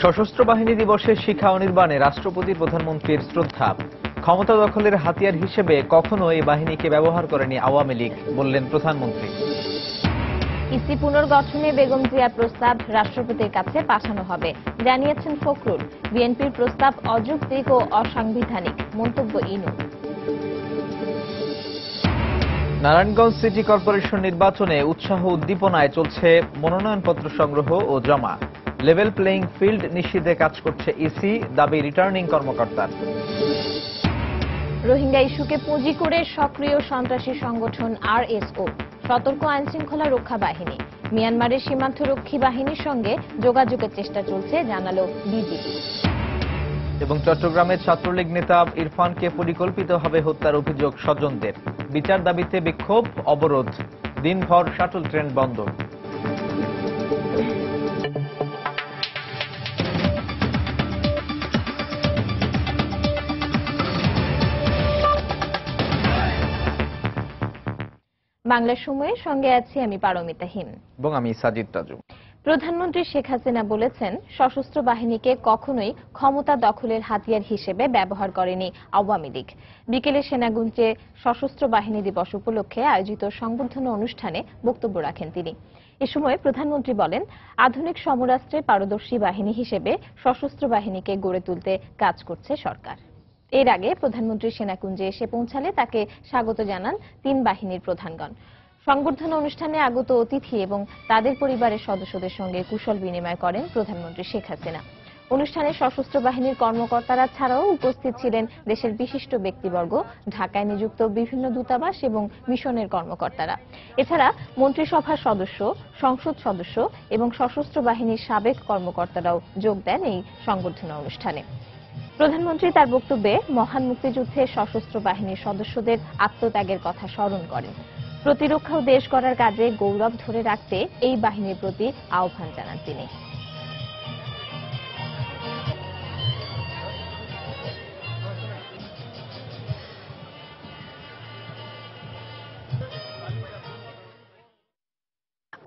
সশস্ত্র বাহিনী দিবসের শিখা অনির্বাণে রাষ্ট্রপতি প্রধানমন্ত্রীর শ্রদ্ধা। ক্ষমতা দখলের হাতিয়ার হিসেবে কখনো এই বাহিনীকে ব্যবহার করেনি আওয়ামী লীগ, বললেন প্রধানমন্ত্রী। ইসি পুনর্গঠনে বেগম জিয়ার প্রস্তাব রাষ্ট্রপতির কাছে পাঠানো হবে, জানিয়েছেন ফখরুল। বিএনপির প্রস্তাব অযৌক্তিক ও অসাংবিধানিক, মন্তব্য ইনু। নারায়ণগঞ্জ সিটি কর্পোরেশন নির্বাচনে উৎসাহ উদ্দীপনায় চলছে মনোনয়নপত্র সংগ্রহ ও জমা। লেভেল প্লেইং ফিল্ড নিশ্চিতে কাজ করছে ইসি, দাবি রিটার্নিং কর্মকর্তার। রোহিঙ্গা ইস্যুকে পুঁজি করে সক্রিয় সন্ত্রাসী সংগঠন আরএসও, সতর্ক আইনশৃঙ্খলা রক্ষা বাহিনী। মিয়ানমারের সীমান্তরক্ষী বাহিনীর সঙ্গে যোগাযোগের চেষ্টা চলছে, জানালো বিজিবি। এবং চট্টগ্রামের ছাত্রলীগ নেতা ইরফানকে পরিকল্পিতভাবে হত্যার অভিযোগ স্বজনদের। বিচার দাবিতে বিক্ষোভ, অবরোধ, দিনভর শাটল ট্রেন বন্ধ। বাংলার সময়ের সঙ্গে আছি আমি পারমিতা হিম এবং আমি সাজিদ তাজু। প্রধানমন্ত্রী শেখ হাসিনা বলেছেন, সশস্ত্র বাহিনীকে কখনোই ক্ষমতা দখলের হাতিয়ার হিসেবে ব্যবহার করেনি আওয়ামী লীগ। বিকেলে সেনাগঞ্জে সশস্ত্র বাহিনী দিবস উপলক্ষে আয়োজিত সংবর্ধনা অনুষ্ঠানে বক্তব্য রাখেন তিনি। এ সময় প্রধানমন্ত্রী বলেন, আধুনিক সমরাস্ত্রে পারদর্শী বাহিনী হিসেবে সশস্ত্র বাহিনীকে গড়ে তুলতে কাজ করছে সরকার। এর আগে প্রধানমন্ত্রী সেনাকুঞ্জে এসে পৌঁছালে তাকে স্বাগত জানান তিন বাহিনীর প্রধানগণ। সংবর্ধনা অনুষ্ঠানে আগত অতিথি এবং তাদের পরিবারের সদস্যদের সঙ্গে কুশল বিনিময় করেন প্রধানমন্ত্রী শেখ হাসিনা। অনুষ্ঠানে সশস্ত্র বাহিনীর কর্মকর্তারা ছাড়াও উপস্থিত ছিলেন দেশের বিশিষ্ট ব্যক্তিবর্গ, ঢাকায় নিযুক্ত বিভিন্ন দূতাবাস এবং মিশনের কর্মকর্তারা। এছাড়া মন্ত্রিসভার সদস্য, সংসদ সদস্য এবং সশস্ত্র বাহিনীর সাবেক কর্মকর্তারাও যোগ দেন এই সংবর্ধনা অনুষ্ঠানে। প্রধানমন্ত্রী তার বক্তব্যে মহান মুক্তিযুদ্ধে সশস্ত্র বাহিনীর সদস্যদের আত্মত্যাগের কথা স্মরণ করেন। প্রতিরক্ষা ও দেশ গড়ার কাজে গৌরব ধরে রাখতে এই বাহিনীর প্রতি আহ্বান জানান তিনি।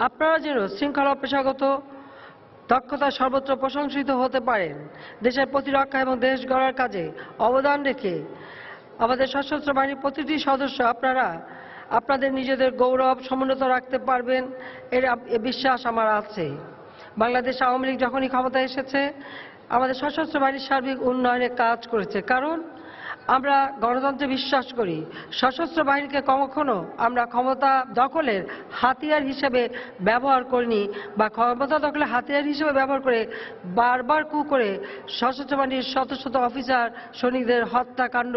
আপনারা যেন শৃঙ্খলা পেশাগত দক্ষতা সর্বত্র প্রশংসিত হতে পারেন। দেশের প্রতিরক্ষা এবং দেশ গড়ার কাজে অবদান রেখে আমাদের সশস্ত্র বাহিনীর প্রতিটি সদস্য আপনারা আপনাদের নিজেদের গৌরব সমুন্নত রাখতে পারবেন, এর বিশ্বাস আমার আছে। বাংলাদেশ আওয়ামী লীগ যখনই ক্ষমতায় এসেছে আমাদের সশস্ত্র বাহিনীর সার্বিক উন্নয়নে কাজ করেছে, কারণ আমরা গণতন্ত্রে বিশ্বাস করি। সশস্ত্র বাহিনীকে কখনো আমরা ক্ষমতা দখলের হাতিয়ার হিসেবে ব্যবহার করিনি বা ক্ষমতা দখলের হাতিয়ার হিসেবে ব্যবহার করে বারবার কু করে সশস্ত্র বাহিনীর শত শত অফিসার সৈনিকদের হত্যাকাণ্ড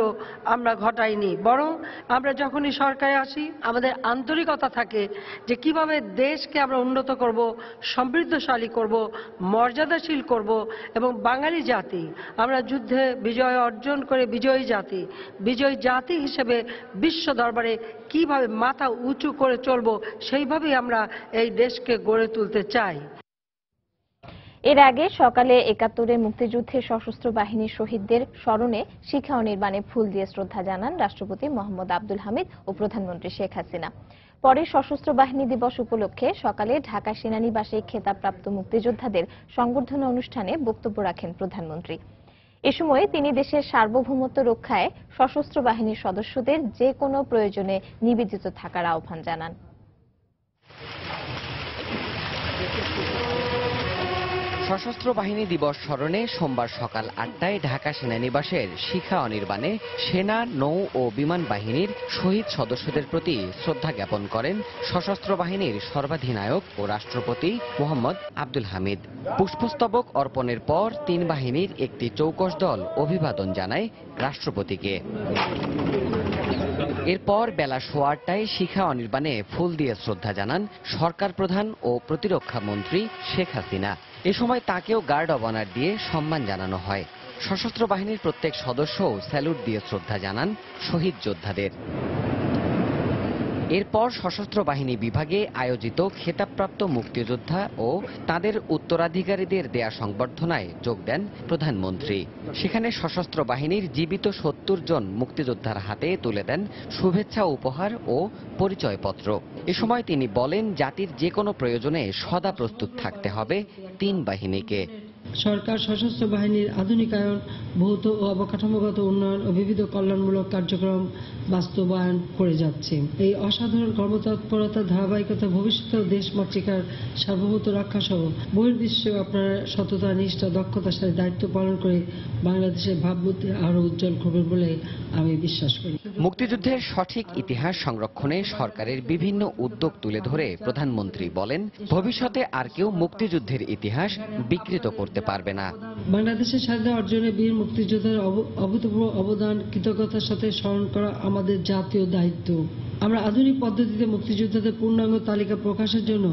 আমরা ঘটাইনি। বরং আমরা যখনই সরকারে আসি আমাদের আন্তরিকতা থাকে যে কিভাবে দেশকে আমরা উন্নত করব, সমৃদ্ধশালী করব, মর্যাদাশীল করব এবং বাঙালি জাতি আমরা যুদ্ধে বিজয় অর্জন করে বিজয়ী জাতি হিসেবে বিশ্ব দরবারে কিভাবে মাথা উঁচু করে চলব, সেইভাবেই আমরা এই দেশকে গড়ে তুলতে চাই। এর আগে সকালে ৭১-এ মুক্তিযুদ্ধে সশস্ত্র বাহিনীর শহীদদের স্মরণে শিখা অনির্বাণে ফুল দিয়ে শ্রদ্ধা জানান রাষ্ট্রপতি মোহাম্মদ আব্দুল হামিদ ও প্রধানমন্ত্রী শেখ হাসিনা। পরে সশস্ত্র বাহিনী দিবস উপলক্ষে সকালে ঢাকা সেনানিবাসে খেতাবপ্রাপ্ত মুক্তিযোদ্ধাদের সংবর্ধনা অনুষ্ঠানে বক্তব্য রাখেন প্রধানমন্ত্রী। এ সময় তিনি দেশের সার্বভৌমত্ব রক্ষায় সশস্ত্র বাহিনীর সদস্যদের যে কোনো প্রয়োজনে নিবেদিত থাকার আহ্বান জানান। সশস্ত্র বাহিনী দিবস স্মরণে সোমবার সকাল ৮টায় ঢাকা সেনানিবাসের শিখা অনির্বাণে সেনা, নৌ ও বিমান বাহিনীর শহীদ সদস্যদের প্রতি শ্রদ্ধা জ্ঞাপন করেন সশস্ত্র বাহিনীর সর্বাধিনায়ক ও রাষ্ট্রপতি মোহাম্মদ আব্দুল হামিদ। পুষ্পস্তবক অর্পণের পর তিন বাহিনীর একটি চৌকস দল অভিবাদন জানায় রাষ্ট্রপতিকে। এরপর বেলা ৮:১৫টায় শিখা অনির্বাণে ফুল দিয়ে শ্রদ্ধা জানান সরকার প্রধান ও প্রতিরক্ষা মন্ত্রী শেখ হাসিনা। এ সময় তাকেও গার্ড অব অনার দিয়ে সম্মান জানানো হয়। সশস্ত্র বাহিনীর প্রত্যেক সদস্যও স্যালুট দিয়ে শ্রদ্ধা জানান শহীদ যোদ্ধাদের। এরপর সশস্ত্র বাহিনী বিভাগে আয়োজিত খেতাবপ্রাপ্ত মুক্তিযোদ্ধা ও তাদের উত্তরাধিকারীদের দেয়া সংবর্ধনায় যোগ দেন প্রধানমন্ত্রী। সেখানে সশস্ত্র বাহিনীর জীবিত ৭০ জন মুক্তিযোদ্ধার হাতে তুলে দেন শুভেচ্ছা উপহার ও পরিচয়পত্র। এ সময় তিনি বলেন, জাতির যে কোনো প্রয়োজনে সদা প্রস্তুত থাকতে হবে তিন বাহিনীকে। সরকার সশস্ত্র বাহিনীর আধুনিকায়ন, ভৌত ও অবকাঠামোগত উন্নয়ন ও বিবিধ কল্যাণমূলক কার্যক্রম বাস্তবায়ন করে যাচ্ছে। এই অসাধারণ কর্মতৎপরতার ধারাবাহিকতা ভবিষ্যতেও দেশমাতৃকার সার্বভৌমত্ব রক্ষা সহ বহির্বিশ্বেও আপনারা সততা, নিষ্ঠা, দক্ষতার সাথে দায়িত্ব পালন করে বাংলাদেশের ভাবমূর্তি আরও উজ্জ্বল করবে বলে আমি বিশ্বাস করি। মুক্তিযুদ্ধের সঠিক ইতিহাস সংরক্ষণে সরকারের বিভিন্ন উদ্যোগ তুলে ধরে প্রধানমন্ত্রী বলেন, ভবিষ্যতে আর কেউ মুক্তিযুদ্ধের ইতিহাস বিকৃত করতে পারবে না। বাংলাদেশের স্বাধীনতা অর্জনে বীর মুক্তিযোদ্ধার অভূতপূর্ব অবদান কৃতজ্ঞতার সাথে স্মরণ করা আমাদের জাতীয় দায়িত্ব। আমরা আধুনিক পদ্ধতিতে মুক্তিযোদ্ধাদের পূর্ণাঙ্গ তালিকা প্রকাশের জন্য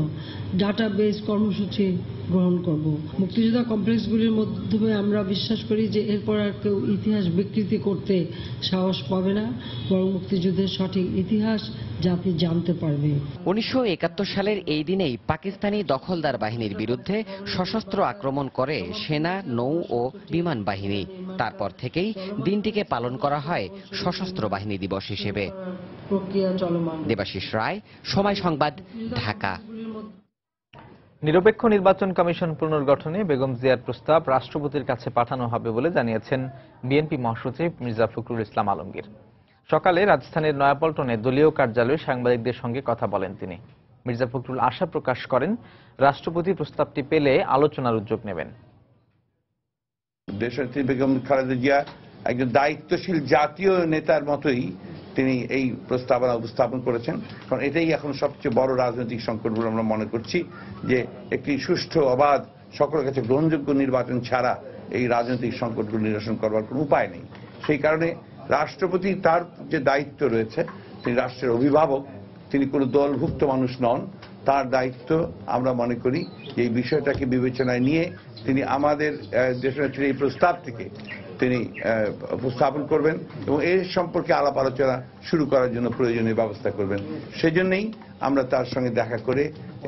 ডাটাবেস কর্মসূচি গ্রহণ করব। মুক্তিযোদ্ধা কমপ্লেক্সগুলির মাধ্যমে আমরা বিশ্বাস করি যে এরপর আর কেউ ইতিহাস বিকৃতি করতে সাহস পাবে না, বরং মুক্তিযুদ্ধের সঠিক ইতিহাস জাতি জানতে পারবে। 1971 সালের এই দিনেই পাকিস্তানি দখলদার বাহিনীর বিরুদ্ধে সশস্ত্র আক্রমণ করে সেনা, নৌ ও বিমান বাহিনী। তারপর থেকেই দিনটিকে পালন করা হয় সশস্ত্র বাহিনী দিবস হিসেবে। প্রক্রিয়া চলমান। দেবাশিস রায়, সময় সংবাদ, ঢাকা। নিরপেক্ষ নির্বাচন কমিশন পুনর্গঠনে বেগম জিয়ার প্রস্তাব রাষ্ট্রপতির কাছে পাঠানো হবে বলে জানিয়েছেন বিএনপি মহাসচিব মির্জা ফখরুল ইসলাম আলমগীর। সকালে রাজধানীর নয়াপল্টনে দলীয় কার্যালয়ে সাংবাদিকদের সঙ্গে কথা বলেন তিনি। মির্জা ফখরুল আশা প্রকাশ করেন, রাষ্ট্রপতি প্রস্তাবটি পেলে আলোচনার উদ্যোগ নেবেন। দেশনেত্রী বেগম খালেদা জিয়া একজন দায়িত্বশীল জাতীয় নেতার মতোই তিনি এই প্রস্তাবনা উপস্থাপন করেছেন, কারণ এটাই এখন সবচেয়ে বড় রাজনৈতিক সংকট বলে আমরা মনে করছি, যে একটি সুষ্ঠু, অবাধ, সকলের কাছে গ্রহণযোগ্য নির্বাচন ছাড়া এই রাজনৈতিক সংকটগুলো নিরসন করবার কোনো উপায় নেই। সেই কারণে রাষ্ট্রপতি তার যে দায়িত্ব রয়েছে, তিনি রাষ্ট্রের অভিভাবক, তিনি কোনো দলভুক্ত মানুষ নন। তার দায়িত্ব আমরা মনে করি যে এই বিষয়টাকে বিবেচনায় নিয়ে তিনি আমাদের দেশনেত্রীর এই প্রস্তাবটিকে তিনি উপস্থাপন করবেন এবং এর সম্পর্কে আলাপ আলোচনা শুরু করার জন্য প্রয়োজনীয় ব্যবস্থা করবেন। সেজন্যই আমরা তার সঙ্গে দেখা করে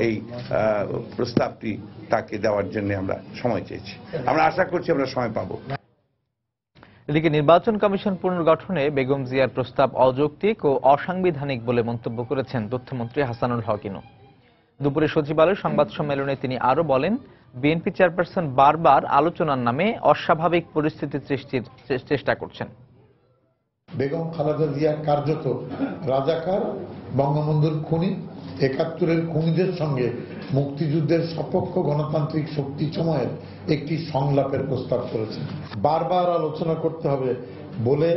এই প্রস্তাবটি তাকে দেওয়ার জন্য আমরা সময় চেয়েছি। আমরা আশা করছি আমরা সময় পাবো। এদিকে নির্বাচন কমিশন পুনর্গঠনে বেগম জিয়ার প্রস্তাব অযৌক্তিক ও অসাংবিধানিক বলে মন্তব্য করেছেন তথ্যমন্ত্রী হাসানুল হক ইনু। দুপুরে সচিবালয়ের সংবাদ সম্মেলনে তিনি আরো বলেন, বিএনপি চেয়ারপারসন বারবার আলোচনার নামে অস্বাভাবিক পরিস্থিতি সৃষ্টির চেষ্টা করছেন। বেগম খালেদা জিয়া কার্যত রাজাকার, বঙ্গবন্ধুর খুনি, ৭১-এর খুনিদের সঙ্গে মুক্তিযুদ্ধের সপক্ষ গণতান্ত্রিক শক্তি সময়ের একটি সংলাপের প্রস্তাব করেছেন। বারবার আলোচনা করতে হবে বলে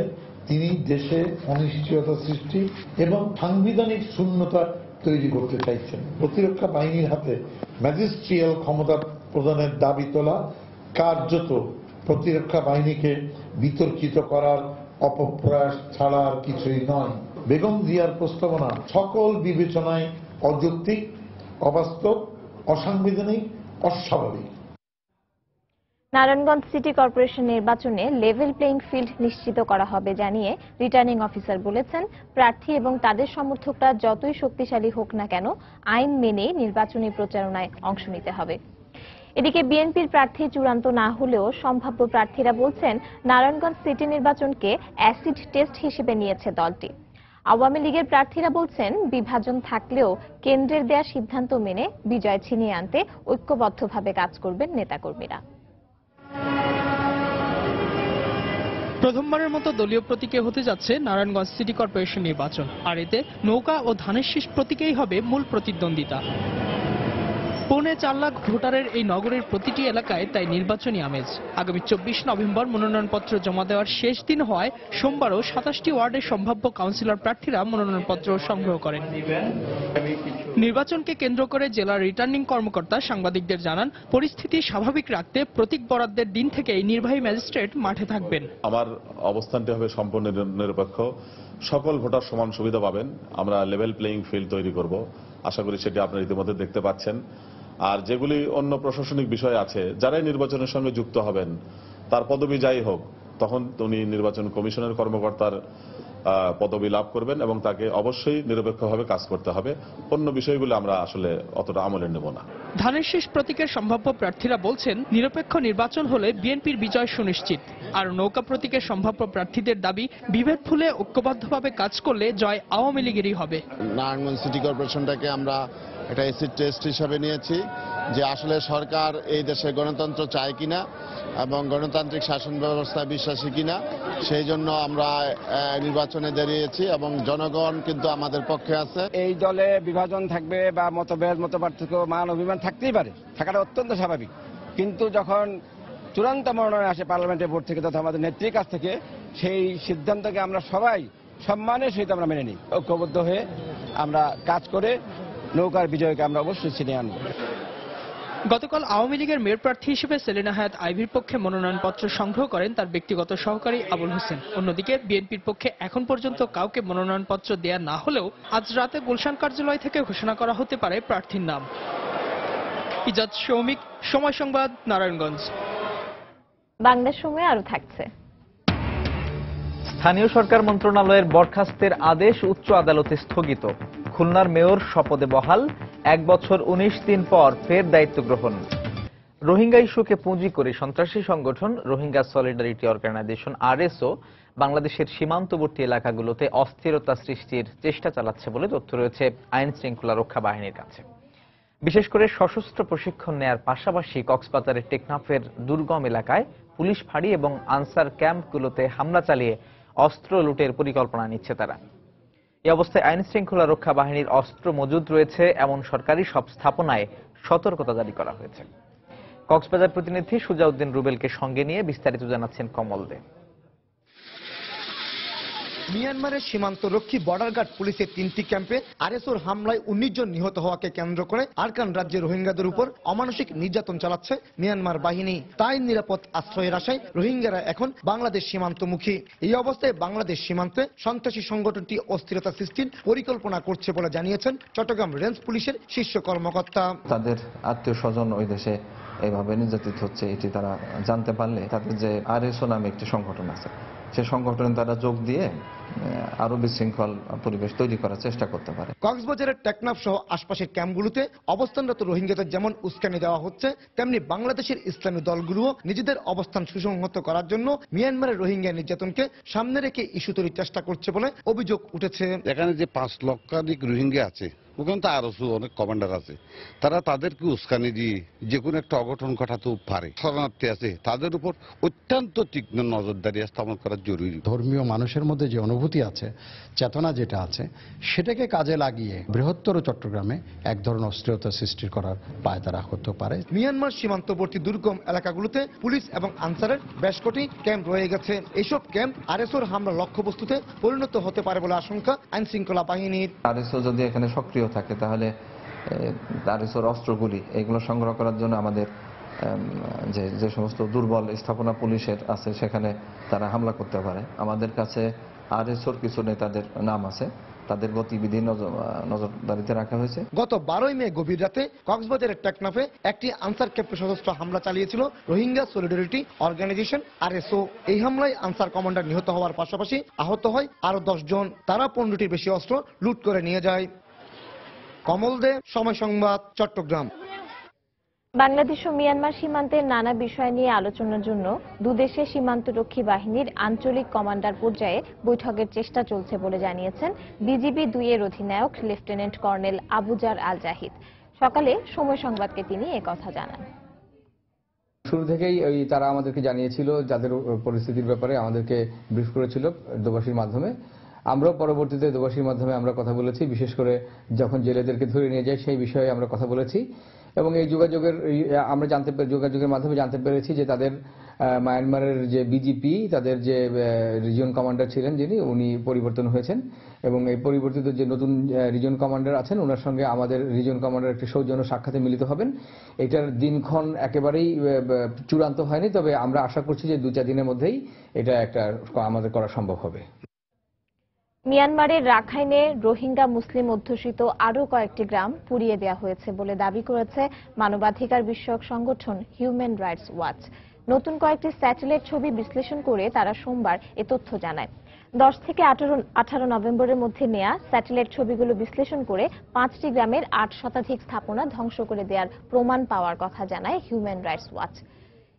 তিনি দেশে অনিশ্চয়তা সৃষ্টি এবং সাংবিধানিক শূন্যতা তৈরি করতে চাইছেন। প্রতিরক্ষা বাহিনীর হাতে ম্যাজিস্ট্রিয়াল ক্ষমতা প্রদানের দাবি তোলা কার্যত প্রতিরক্ষা বাহিনীকে বিতর্কিত করার অপপ্রয়াস ছাড়া আর কিছুই নয়। বেগম জিয়ার প্রস্তাবনা সকল বিবেচনায় অযৌক্তিক, অবাস্তব, অসাংবিধানিক, অস্বাভাবিক। নারায়ণগঞ্জ সিটি কর্পোরেশন নির্বাচনে লেভেল প্লেইং ফিল্ড নিশ্চিত করা হবে জানিয়ে রিটার্নিং অফিসার বলেছেন, প্রার্থী এবং তাদের সমর্থকরা যতই শক্তিশালী হোক না কেন আইন মেনে নির্বাচনী প্রচারণায় অংশ নিতে হবে। এদিকে বিএনপির প্রার্থী চূড়ান্ত না হলেও সম্ভাব্য প্রার্থীরা বলছেন, নারায়ণগঞ্জ সিটি নির্বাচনকে অ্যাসিড টেস্ট হিসেবে নিয়েছে দলটি। আওয়ামী লীগের প্রার্থীরা বলছেন, বিভাজন থাকলেও কেন্দ্রের দেয়া সিদ্ধান্ত মেনে বিজয় ছিনিয়ে আনতে ঐক্যবদ্ধভাবে কাজ করবেন নেতাকর্মীরা। প্রথমবারের মতো দলীয় প্রতীকে হতে যাচ্ছে নারায়ণগঞ্জ সিটি কর্পোরেশন নির্বাচন, আর এতে নৌকা ও ধানের শীষ প্রতীকেই হবে মূল প্রতিদ্বন্দ্বিতা। 4.25 লাখ ভোটারের এই নগরের প্রতিটি এলাকায় তাই নির্বাচনী আমেজ। আগামী 24 নভেম্বর মনোনয়নপত্র জমা দেওয়ার শেষ দিন হওয়ায় সোমবারও 27টি ওয়ার্ডের সম্ভাব্য কাউন্সিলর প্রার্থীরা মনোনয়নপত্র সংগ্রহ করেন। নির্বাচনকে কেন্দ্র করে জেলার রিটার্নিং কর্মকর্তা সাংবাদিকদের জানান, পরিস্থিতি স্বাভাবিক রাখতে প্রতীক বরাদ্দের দিন থেকেই নির্বাহী ম্যাজিস্ট্রেট মাঠে থাকবেন। আমার অবস্থানটি হবে সম্পূর্ণ নিরপেক্ষ, সকল ভোটার সমান সুবিধা পাবেন। আমরা লেভেল প্লেইং ফিল্ড তৈরি করব, আশা করি সেটি আপনারা ইতিমধ্যে দেখতে পাচ্ছেন। আর যেগুলি অন্য প্রশাসনিক বিষয় আছে, যারাই নির্বাচনের সঙ্গে যুক্ত হবেন তার পদবি যাই হোক, তখন উনি নির্বাচন কমিশনের কর্মকর্তার পদবি লাভ করবেন এবং তাকে অবশ্যই নিরপেক্ষভাবে কাজ করতে হবে। অন্য বিষয়গুলো আমরা আসলে অতটা আমলে নেব না। ধানের শীষ প্রতীকের সম্ভাব্য প্রার্থীরা বলছেন নিরপেক্ষ নির্বাচন হলে বিএনপির বিজয় সুনিশ্চিত। আর নৌকা প্রতীকের সম্ভাব্য প্রার্থীদের দাবি বিভেদ ভুলে ঐক্যবদ্ধভাবে কাজ করলে জয় আওয়ামী লীগেরই হবে। নারায়ণগঞ্জ সিটি কর্পোরেশনটাকে আমরা একটা এসিড টেস্ট হিসাবে নিয়েছি যে আসলে সরকার এই দেশে গণতন্ত্র চায় কিনা এবং গণতান্ত্রিক শাসন ব্যবস্থায় বিশ্বাসী কিনা। সেই জন্য আমরা নির্বাচনে দাঁড়িয়েছি এবং জনগণ কিন্তু আমাদের পক্ষে আছে। এই দলে বিভাজন থাকবে বা মতভেদ মতপার্থক্য মান অভিমান থাকতেই পারে, থাকাটা অত্যন্ত স্বাভাবিক। কিন্তু যখন চূড়ান্ত মনোনয়ন আসে পার্লামেন্টের ভোট থেকে তথা আমাদের নেত্রীর কাছ থেকে, সেই সিদ্ধান্তকে আমরা সবাই সম্মানের সহিত আমরা মেনে নিই। ঐক্যবদ্ধ হয়ে আমরা কাজ করে নৌকার বিজয়কে আমরা অবশ্যই ছিনিয়ে আনব। গতকাল আওয়ামী লীগের মেয়র প্রার্থী হিসেবে সেলিনা হায়াৎ আইভীর পক্ষে মনোনয়নপত্র সংগ্রহ করেন তার ব্যক্তিগত সহকারী আবুল হোসেন। অন্যদিকে বিএনপির পক্ষে এখন পর্যন্ত কাউকে মনোনয়নপত্র দেয়া না হলেও আজ রাতে গুলশান কার্যালয় থেকে ঘোষণা করা হতে পারে প্রার্থীর নাম। ইজাজ সৌমিক, সময় সংবাদ, নারায়ণগঞ্জ। বাংলার সময় আরো থাকছে। স্থানীয় সরকার মন্ত্রণালয়ের বরখাস্তের আদেশ উচ্চ আদালতে স্থগিত। খুলনার মেয়র শপথে বহাল, 1 বছর 19 দিন পর ফের দায়িত্ব গ্রহণ। রোহিঙ্গা ইস্যুকে পুঁজি করে সন্ত্রাসী সংগঠন রোহিঙ্গা সলিডারিটি অর্গানাইজেশন আরএসও বাংলাদেশের সীমান্তবর্তী এলাকাগুলোতে অস্থিরতা সৃষ্টির চেষ্টা চালাচ্ছে বলে তথ্য রয়েছে আইন শৃঙ্খলা রক্ষা বাহিনীর কাছে। বিশেষ করে সশস্ত্র প্রশিক্ষণ নেয়ার পাশাপাশি কক্সবাজারের টেকনাফের দুর্গম এলাকায় পুলিশ ফাঁড়ি এবং আনসার ক্যাম্পগুলোতে হামলা চালিয়ে অস্ত্র লুটের পরিকল্পনা নিচ্ছে তারা। এই অবস্থায় আইন শৃঙ্খলা রক্ষা বাহিনীর অস্ত্র মজুদ রয়েছে এমন সরকারি সব স্থাপনায় সতর্কতা জারি করা হয়েছে। কক্সবাজার প্রতিনিধি সুজাউদ্দিন রুবেলকে সঙ্গে নিয়ে বিস্তারিত জানাচ্ছেন কমল দে। মিয়ানমারের সীমান্তরক্ষী বর্ডার গার্ড পুলিশের 3টি ক্যাম্পে আরএসওর হামলায় 19 জন নিহত হওয়াকে কেন্দ্র করে আরাকান রাজ্যে রোহিঙ্গাদের উপর অমানসিক নির্যাতন চালাচ্ছে মিয়ানমার বাহিনী। তাই নিরাপদ আশ্রয়ের আশায় রোহিঙ্গারা এখন বাংলাদেশ সীমান্তমুখী। এই অবস্থায় বাংলাদেশ সীমান্তে সন্ত্রাসী সংগঠনটি অস্থিরতা সৃষ্টির পরিকল্পনা করছে বলে জানিয়েছেন চট্টগ্রাম রেঞ্জ পুলিশের শীর্ষ কর্মকর্তা। তাদের আত্মীয় স্বজন ওই দেশে এইভাবে নির্যাতিত হচ্ছে এটি তারা জানতে পারলে তাদের যে আরএসও নামে একটি সংগঠন আছে সে সংগঠনে তারা যোগ দিয়ে আরো বিশৃঙ্খল পরিবেশ তৈরি করার চেষ্টা করতে পারে। কক্সবাজারের টেকনাফ সহ আশপাশের ক্যাম্পগুলোতে অবস্থানরত রোহিঙ্গাদের যেমন উস্কানি দেওয়া হচ্ছে, তেমনি বাংলাদেশের ইসলামী দলগুলোও নিজেদের অবস্থান সুসংহত করার জন্য মিয়ানমারের রোহিঙ্গা নির্যাতনকে সামনে রেখে ইস্যু তৈরির চেষ্টা করছে বলে অভিযোগ উঠেছে। এখানে যে 5 লক্ষাধিক রোহিঙ্গা আছে, ওখানে তো আরো অনেক কমান্ডার আছে, তারা তাদেরকে উস্কানি দিয়ে যে কোনো একটা অঘটন ঘটাতেও পারে। শরণার্থী আছে, তাদের উপর অত্যন্ত তীক্ষ্ণ নজরদারি স্থাপন করা জরুরি। ধর্মীয় মানুষের মধ্যে যে অনুভূতি আছে, চেতনা যেটা আছে, সেটাকে কাজে লাগিয়ে বৃহত্তর চট্টগ্রামে এক ধরনের অস্থিরতা সৃষ্টি করার পায়তারা হতে পারে। মিয়ানমার সীমান্তবর্তী দুর্গম এলাকাগুলোতে পুলিশ এবং আনসারের বেশ কটি ক্যাম্প রয়ে গেছে। এইসব ক্যাম্প আরএসওর হামলা লক্ষ্যবস্তুতে পরিণত হতে পারে বলে আশঙ্কা আইন শৃঙ্খলা বাহিনীর। আরএসও যদি এখানে সক্রিয় থাকে তাহলে আরএসওর অস্ত্রগুলি এগুলো সংগ্রহ করার জন্য আমাদের যে সমস্ত দুর্বল স্থাপনা পুলিশের আছে সেখানে তারা হামলা করতে পারে। আমাদের কাছে আরএসওর কিছু নেতাদের নাম আছে, তাদের গতিবিধি নজরদারিতে রাখা হয়েছে। গত 12 মে গভীর রাতে কক্সবাজারের টেকনাফে একটি আনসার ক্যাম্পে সশস্ত্র হামলা চালিয়েছিল রোহিঙ্গা সলিডারিটি অর্গানাইজেশন আরএসও। এই হামলায় আনসার কমান্ডার নিহত হওয়ার পাশাপাশি আহত হয় আরো 10 জন। তারা 15টির বেশি অস্ত্র লুট করে নিয়ে যায়। কমল দে, সময় সংবাদ, চট্টগ্রাম। বাংলাদেশ ও মিয়ানমার সীমান্তের নানা বিষয় নিয়ে আলোচনার জন্য দুদেশের সীমান্তরক্ষী বাহিনীর আঞ্চলিক কমান্ডার পর্যায়ে বৈঠকের চেষ্টা চলছে বলে জানিয়েছেন বিজিবি 2 এর অধিনায়ক লেফটেন্যান্ট কর্নেল আবুজার আল জাহিদ। সকালে সময় সংবাদকে তিনি একথা জানান। শুরু থেকেই তারা আমাদেরকে জানিয়েছিল, যাদের পরিস্থিতির ব্যাপারে আমাদেরকে ব্রিফ করেছিল দোভাষীর মাধ্যমে। আমরাও পরবর্তীতে দোভাষীর মাধ্যমে আমরা কথা বলেছি, বিশেষ করে যখন জেলেদেরকে ধরে নিয়ে যায় সেই বিষয়ে আমরা কথা বলেছি। এবং এই যোগাযোগের মাধ্যমে জানতে পেরেছি যে তাদের মায়ানমারের যে বিজিপি, তাদের যে রিজিয়ন কমান্ডার ছিলেন উনি পরিবর্তন হয়েছেন এবং এই পরিবর্তিত যে নতুন রিজিয়ন কমান্ডার আছেন ওনার সঙ্গে আমাদের রিজিয়ন কমান্ডার একটি সৌজন্য সাক্ষাতে মিলিত হবেন। এটার দিনক্ষণ একেবারেই চূড়ান্ত হয়নি, তবে আমরা আশা করছি যে 2-4 দিনের মধ্যেই এটা আমাদের করা সম্ভব হবে। মিয়ানমারের রাখাইনে রোহিঙ্গা মুসলিম অধ্যুষিত আরও কয়েকটি গ্রাম পুড়িয়ে দেওয়া হয়েছে বলে দাবি করেছে মানবাধিকার বিষয়ক সংগঠন হিউম্যান রাইটস ওয়াচ। নতুন কয়েকটি স্যাটেলাইট ছবি বিশ্লেষণ করে তারা সোমবার এ তথ্য জানায়। 10 থেকে 18 নভেম্বরের মধ্যে নেয়া স্যাটেলাইট ছবিগুলো বিশ্লেষণ করে 5টি গ্রামের 8 শতাধিক স্থাপনা ধ্বংস করে দেওয়ার প্রমাণ পাওয়ার কথা জানায় হিউম্যান রাইটস ওয়াচ।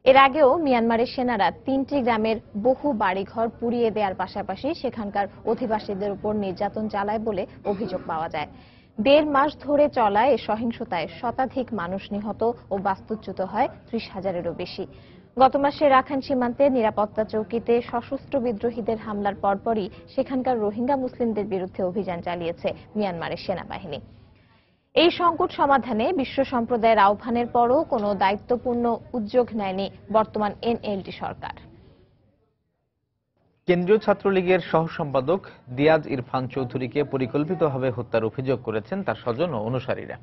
এর আগেও মিয়ানমারের সেনারা 3টি গ্রামের বহু বাড়িঘর পুড়িয়ে দেওয়ার পাশাপাশি সেখানকার অধিবাসীদের উপর নির্যাতন চালায় বলে অভিযোগ পাওয়া যায়। 1.5 মাস ধরে চলা এই সহিংসতায় শতাধিক মানুষ নিহত ও বাস্তুচ্যুত হয় 30,000-এরও বেশি। গত মাসে রাখাইন সীমান্তে নিরাপত্তা চৌকিতে সশস্ত্র বিদ্রোহীদের হামলার পরপরই সেখানকার রোহিঙ্গা মুসলিমদের বিরুদ্ধে অভিযান চালিয়েছে মিয়ানমারের সেনাবাহিনী। এই সংকট সমাধানে বিশ্ব সম্প্রদায়ের আহ্বানের পরও কোনো দায়িত্বপূর্ণ উদ্যোগ নেয়নি বর্তমান এনএলডি সরকার। কেন্দ্রীয় ছাত্রলীগের সহ সম্পাদক দিয়াজ ইরফান চৌধুরীকে পরিকল্পিতভাবে হত্যার অভিযোগ করেছেন তার স্বজন ও অনুসারীরা।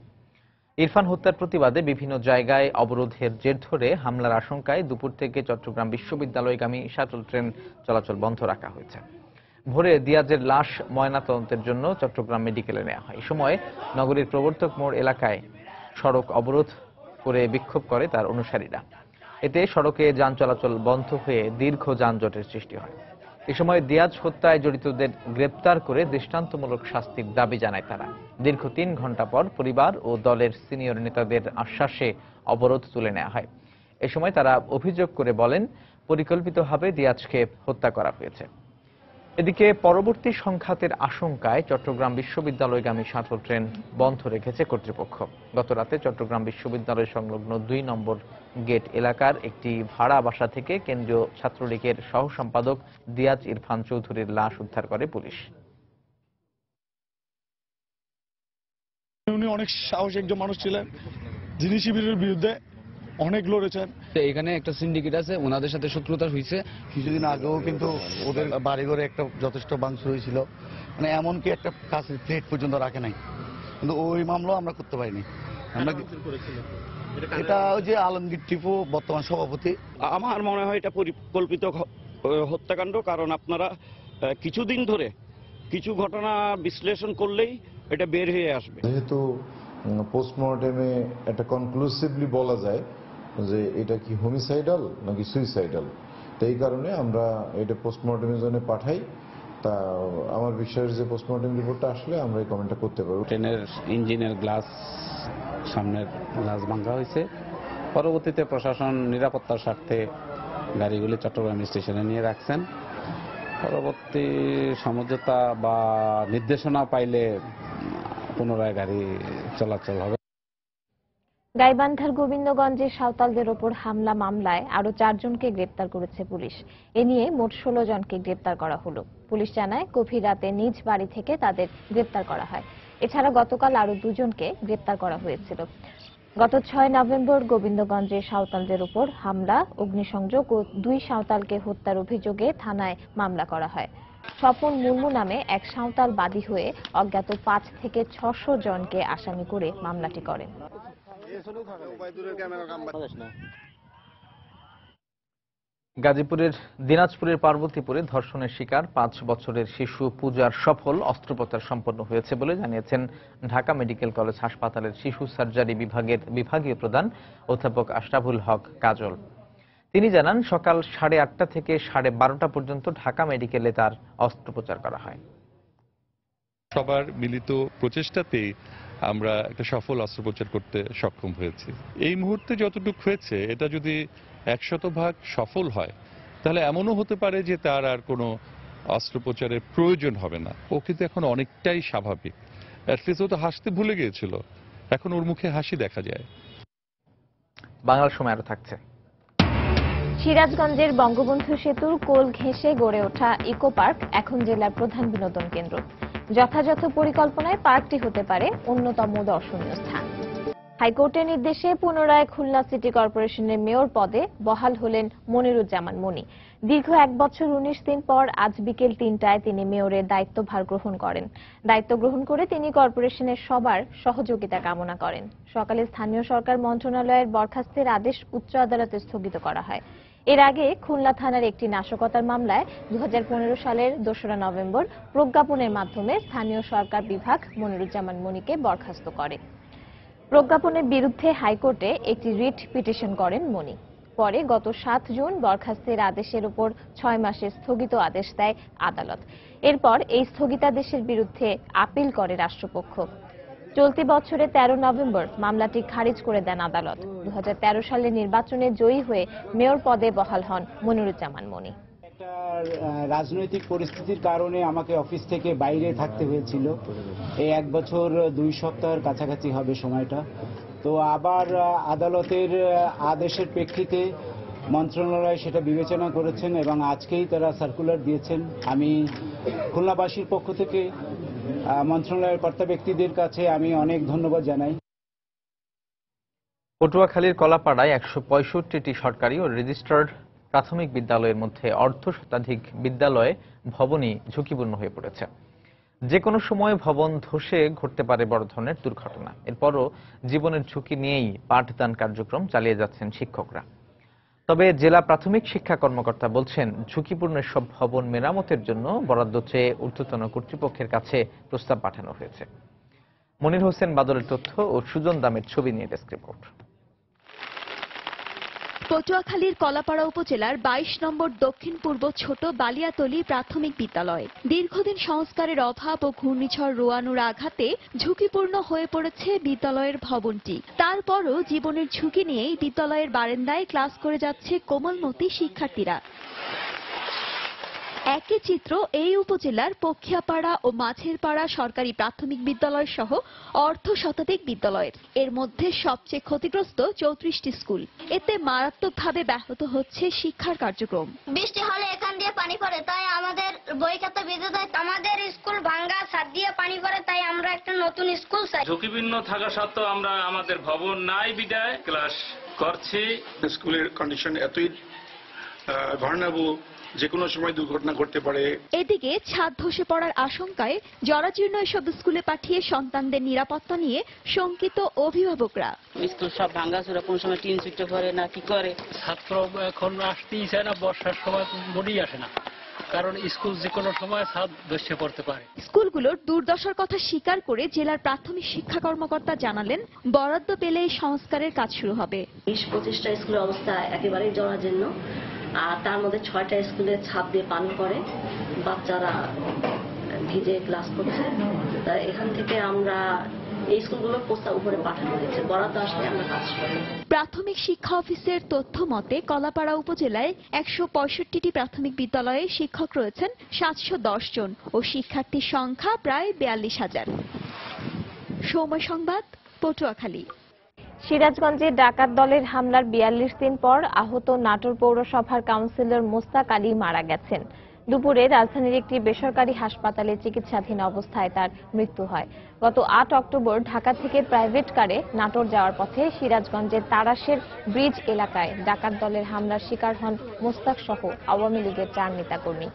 ইরফান হত্যার প্রতিবাদে বিভিন্ন জায়গায় অবরোধের জের ধরে হামলার আশঙ্কায় দুপুর থেকে চট্টগ্রাম বিশ্ববিদ্যালয়গামী শাটল ট্রেন চলাচল বন্ধ রাখা হয়েছে। ভোরে দিয়াজের লাশ ময়নাতদন্তের জন্য চট্টগ্রাম মেডিকেলে নেওয়া হয়। এই সময় নগরীর প্রবর্তক মোড় এলাকায় সড়ক অবরোধ করে বিক্ষোভ করে তার অনুসারীরা। এতে সড়কে যান চলাচল বন্ধ হয়ে দীর্ঘ যানজটের সৃষ্টি হয়। এ সময় দিয়াজ হত্যায় জড়িতদের গ্রেপ্তার করে দৃষ্টান্তমূলক শাস্তির দাবি জানায় তারা। দীর্ঘ 3 ঘণ্টা পর পরিবার ও দলের সিনিয়র নেতাদের আশ্বাসে অবরোধ তুলে নেওয়া হয়। এ সময় তারা অভিযোগ করে বলেন, পরিকল্পিতভাবে দিয়াজকে হত্যা করা হয়েছে। এদিকে পরবর্তী সংঘাতের আশঙ্কায় চট্টগ্রাম বিশ্ববিদ্যালয়গামী শাটল ট্রেন বন্ধ রেখেছে কর্তৃপক্ষ। গতরাতে চট্টগ্রাম বিশ্ববিদ্যালয় সংলগ্ন 2 নম্বর গেট এলাকার একটি ভাড়া বাসা থেকে কেন্দ্রীয় ছাত্রলীগের সহ সম্পাদক দিয়াজ ইরফান চৌধুরীর লাশ উদ্ধার করে পুলিশ। উনি অনেক সাহসী একজন মানুষ ছিলেন, যিনি শিবিরের বিরুদ্ধে অনেক লড়েছেন। এখানে একটা সিন্ডিকেট আছে, ওনাদের সাথে শত্রুতা হয়েছে। কিছুদিন আগেও কিন্তু ওদের বাড়িঘরে একটা যথেষ্ট ভাঙচুর হয়েছিল, মানে এমনকি একটা কাছের প্লেট পর্যন্ত রাখে নাই, কিন্তু ওই মামলাও আমরা করতে পারিনি। আমরা এটা ওই যে আলমগীর টিপু বর্তমান সভাপতি। আমার মনে হয় এটা পরিকল্পিত হত্যাকাণ্ড, কারণ আপনারা কিছুদিন ধরে কিছু ঘটনা বিশ্লেষণ করলেই এটা বের হয়ে আসবে। যেহেতু পোস্টমর্টেমে এটা কনক্লুসিভলি বলা যায় যে এটা কি হোমিসাইডাল নাকি সুইসাইডাল, এই কারণে আমরা এটা পোস্টমর্টেমের জন্য পাঠাই। তা আমার বিশ্বাস যে পোস্টমর্টেম রিপোর্টটা আসলে আমরা এই কমেন্টটা করতে পারবো। ট্রেনের ইঞ্জিনের গ্লাস, সামনের গ্লাস ভাঙা হয়েছে। পরবর্তীতে প্রশাসন নিরাপত্তার স্বার্থে গাড়িগুলি চট্টগ্রাম স্টেশনে নিয়ে রাখছেন। পরবর্তী সমঝোতা বা নির্দেশনা পাইলে পুনরায় গাড়ি চলাচল হবে। গাইবান্ধার গোবিন্দগঞ্জে সাঁওতালদের ওপর হামলা মামলায় আরো 4 জনকে গ্রেপ্তার করেছে পুলিশ। এ নিয়ে মোট 16 জনকে গ্রেপ্তার করা হলো। পুলিশ জানায়, গভীর রাতে নিজ বাড়ি থেকে তাদের গ্রেপ্তার করা হয়। এছাড়া গতকাল আরো 2 জনকে গ্রেপ্তার করা হয়েছিল। গত 6 নভেম্বর গোবিন্দগঞ্জে সাঁওতালদের উপর হামলা, অগ্নিসংযোগ ও 2 সাঁওতালকে হত্যার অভিযোগে থানায় মামলা করা হয়। স্বপন মুর্মু নামে এক সাঁওতাল বাদী হয়ে অজ্ঞাত 5 থেকে 600 জনকে আসামি করে মামলাটি করেন। গাজীপুরের দিনাজপুরের পার্বতীপুরে ধর্ষণের শিকার 5 বছরের শিশু পূজার সফল অস্ত্রোপচার সম্পন্ন হয়েছে বলে জানিয়েছেন ঢাকা মেডিকেল কলেজ হাসপাতালের শিশু সার্জারি বিভাগের বিভাগীয় প্রধান অধ্যাপক আশরাফুল হক কাজল। তিনি জানান, সকাল 8:30 থেকে 12:30 পর্যন্ত ঢাকা মেডিকেলে তার অস্ত্রোপচার করা হয়। সবার মিলিত প্রচেষ্টাতে আমরা একটা সফল অস্ত্রোপচার করতে সক্ষম হয়েছি। এই মুহূর্তে যতটুকু হয়েছে, এটা যদি 100% সফল হয়, তাহলে এমনও হতে পারে যে তার আর কোনো অস্ত্রোপচারের প্রয়োজন হবে না। ও কিন্তু এখন অনেকটাই স্বাভাবিক। অ্যাটলিস্ট ও তো হাসতে ভুলে গিয়েছিল, এখন ওর মুখে হাসি দেখা যায়। বাংলার সময় আরো থাকছে। সিরাজগঞ্জের বঙ্গবন্ধু সেতুর কোল ঘেঁষে গড়ে ওঠা ইকো পার্ক এখন জেলার প্রধান বিনোদন কেন্দ্র। যথাযথ পরিকল্পনায় পার্কটি হতে পারে অন্যতম দর্শনীয় স্থান। হাইকোর্টের নির্দেশে পুনরায় খুলনা সিটি কর্পোরেশনের মেয়র পদে বহাল হলেন মনিরুজ্জামান মনি। দীর্ঘ 1 বছর 19 দিন পর আজ বিকেল 3টায় তিনি মেয়রের দায়িত্বভার গ্রহণ করেন। দায়িত্ব গ্রহণ করে তিনি কর্পোরেশনের সবার সহযোগিতা কামনা করেন। সকালে স্থানীয় সরকার মন্ত্রণালয়ের বরখাস্তের আদেশ উচ্চ আদালতে স্থগিত করা হয়। এর আগে খুলনা থানার একটি নাশকতার মামলায় 2015 সালের 2রা নভেম্বর প্রজ্ঞাপনের মাধ্যমে স্থানীয় সরকার বিভাগ মনিরুজ্জামান মনিকে বরখাস্ত করে। প্রজ্ঞাপনের বিরুদ্ধে হাইকোর্টে একটি রিট পিটিশন করেন মনি। পরে গত 7 জুন বরখাস্তের আদেশের উপর 6 মাসের স্থগিত আদেশ দেয় আদালত। এরপর এই স্থগিতাদেশের বিরুদ্ধে আপিল করে রাষ্ট্রপক্ষ। চলতি বছরে 13 নভেম্বর মামলাটি খারিজ করে দেন আদালত। 2013 সালে নির্বাচনে জয়ী হয়ে মেয়র পদে বহাল হন মনিরুজ্জামান মনি। রাজনৈতিক পরিস্থিতির কারণে আমাকে অফিস থেকে বাইরে থাকতে হয়েছিল। এই 1 বছর 2 সপ্তাহের কাছাকাছি হবে সময়টা। তো আবার আদালতের আদেশের প্রেক্ষিতে মন্ত্রণালয় সেটা বিবেচনা করেছেন এবং আজকেই তারা সার্কুলার দিয়েছেন। আমি খুলনাবাসীর পক্ষ থেকে মন্ত্রণালয়ের কর্তা ব্যক্তিদের কাছে আমি অনেক ধন্যবাদ জানাই। পটুয়াখালীর কলাপাড়ায় 165টি সরকারি ও রেজিস্টার্ড প্রাথমিক বিদ্যালয়ের মধ্যে অর্ধ শতাধিক বিদ্যালয়ে ভবনই ঝুঁকিপূর্ণ হয়ে পড়েছে। যে কোনো সময় ভবন ধসে ঘটতে পারে বড় ধরনের দুর্ঘটনা। এরপরও জীবনের ঝুঁকি নিয়েই পাঠদান কার্যক্রম চালিয়ে যাচ্ছেন শিক্ষকরা। তবে জেলা প্রাথমিক শিক্ষা কর্মকর্তা বলছেন, ঝুঁকিপূর্ণ সব ভবন মেরামতের জন্য বরাদ্দ চেয়ে ঊর্ধ্বতন কর্তৃপক্ষের কাছে প্রস্তাব পাঠানো হয়েছে। মনির হোসেন বাদলের তথ্য ও সুজন দামের ছবি নিয়ে ডেস্ক রিপোর্ট। পটুয়াখালীর কলাপাড়া উপজেলার 22 নম্বর দক্ষিণ পূর্ব ছোট বালিয়াতলী প্রাথমিক বিদ্যালয় দীর্ঘদিন সংস্কারের অভাব ও ঘূর্ণিঝড় রোয়ানুর আঘাতে ঝুঁকিপূর্ণ হয়ে পড়েছে বিদ্যালয়ের ভবনটি। তারপরও জীবনের ঝুঁকি নিয়েই বিদ্যালয়ের বারান্দায় ক্লাস করে যাচ্ছে কোমলমতি শিক্ষার্থীরা। একই চিত্র এই উপজেলার পক্ষিয়াপাড়া ও মাঝেরপাড়া সরকারি প্রাথমিক বিদ্যালয় সহ অর্ধ শতাধিক বিদ্যালয়ের। এর মধ্যে সবচেয়ে ক্ষতিগ্রস্ত 34টি স্কুল। এতে মারাত্মকভাবে ব্যাহত হচ্ছে শিক্ষার কার্যক্রম। বৃষ্টি হলে এখান দিয়ে পানি পড়ে, তাই আমাদের বই খাতা ভিজে যায়। আমাদের স্কুল ভাঙ্গা, ছাদ দিয়ে পানি পড়ে, তাই আমরা একটা নতুন স্কুল চাই। ঝুঁকিপূর্ণ থাকা সত্ত্বেও আমরা আমাদের ভবন নাই বিদায় ক্লাস করছি। স্কুলের কন্ডিশন এতই ভয়াবহ, যে কোনো সময় দুর্ঘটনা ঘটতে পারে। এদিকে ছাদ ধসে পড়ার আশঙ্কায় জরাজীর্ণ এসব স্কুলে পাঠিয়ে সন্তানদের নিরাপত্তা নিয়ে শঙ্কিত অভিভাবকরা। স্কুল সব ভাঙ্গাচুরা, কোন সময় টিন ছুটে পড়ে না, কি করে। ছাত্র এখন আসতেই চায় না, বর্ষার সময় মনেই আসে না, কারণ স্কুল যে কোনো সময় ছাদ ধসে পড়তে পারে। স্কুলগুলোর দুর্দশার কথা স্বীকার করে জেলার প্রাথমিক শিক্ষা কর্মকর্তা জানালেন, বরাদ্দ পেলে সংস্কারের কাজ শুরু হবে। 20-25টা স্কুলের অবস্থা একেবারেই জরাজীর্ণ, আর তার মধ্যে 6টা স্কুলের ছাদ দিয়ে পানি পড়ে, বাচ্চারা ভিজে ক্লাস করছে। তাই এখান থেকে আমরা এই স্কুলগুলোর প্রস্তাব উপরে পাঠানো হয়েছে, বরাদ্দ আসলে আমরা কাজ করব। প্রাথমিক শিক্ষা অফিসের তথ্য মতে কলাপাড়া উপজেলায় 165টি প্রাথমিক বিদ্যালয়ে শিক্ষক রয়েছেন 710 জন ও শিক্ষার্থীর সংখ্যা প্রায় 42,000। সময় সংবাদ, পটুয়াখালী। সিরাজগঞ্জে ডাকাত দলের হামলার 42 দিন পর আহত নাটোর পৌরসভার কাউন্সিলর মোস্তাক আলী মারা গেছেন। দুপুরে রাজধানীর একটি বেসরকারি হাসপাতালে চিকিৎসাধীন অবস্থায় তার মৃত্যু হয়। গত 8 অক্টোবর ঢাকা থেকে প্রাইভেট কারে নাটোর যাওয়ার পথে সিরাজগঞ্জের তারাশের ব্রিজ এলাকায় ডাকাত দলের হামলার শিকার হন মোস্তাক সহ আওয়ামী লীগের 4 নেতাকর্মী।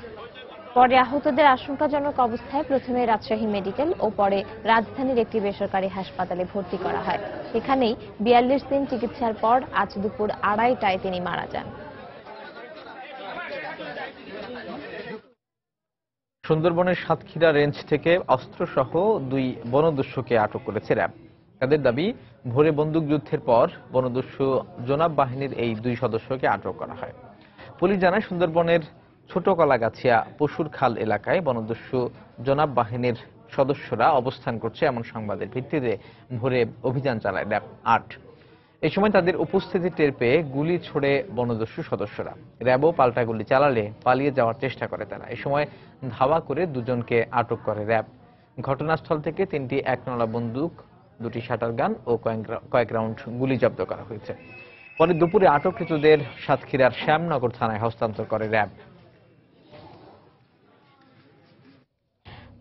পরে আহতদের আশঙ্কাজনক অবস্থায় প্রথমে রাজশাহী মেডিকেল ও পরে রাজধানীর একটি বেসরকারি হাসপাতালে ভর্তি করা হয়। সেখানেই 42 দিন চিকিৎসার পর আজ দুপুর 2:30টায় তিনি মারা যান। সুন্দরবনের সাতক্ষীরা রেঞ্জ থেকে অস্ত্রসহ 2 বনদস্যুকে আটক করেছে র্যাব। তাদের দাবি, ভোরে বন্দুকযুদ্ধের পর বনদস্যু জোনাব বাহিনীর এই 2 সদস্যকে আটক করা হয়। পুলিশ জানায়, সুন্দরবনের ছোট কলাগাছিয়া পশুর খাল এলাকায় বনদস্যু জোনাব বাহিনীর সদস্যরা অবস্থান করছে এমন সংবাদের ভিত্তিতে ভোরে অভিযান চালায় র্যাব 8। এই সময় তাদের উপস্থিতি টের পেয়ে গুলি ছোড়ে বনদস্যু সদস্যরা। র্যাবও পাল্টা গুলি চালালে পালিয়ে যাওয়ার চেষ্টা করে তারা। এই সময় ধাওয়া করে 2 জনকে আটক করে র্যাব। ঘটনাস্থল থেকে 3টি 1 বন্দুক, 2টি শাটার গান ও কয়েক রাউন্ড গুলি জব্দ করা হয়েছে। পরে দুপুরে আটককৃতদের সাতক্ষীরার শ্যামনগর থানায় হস্তান্তর করে র্যাব।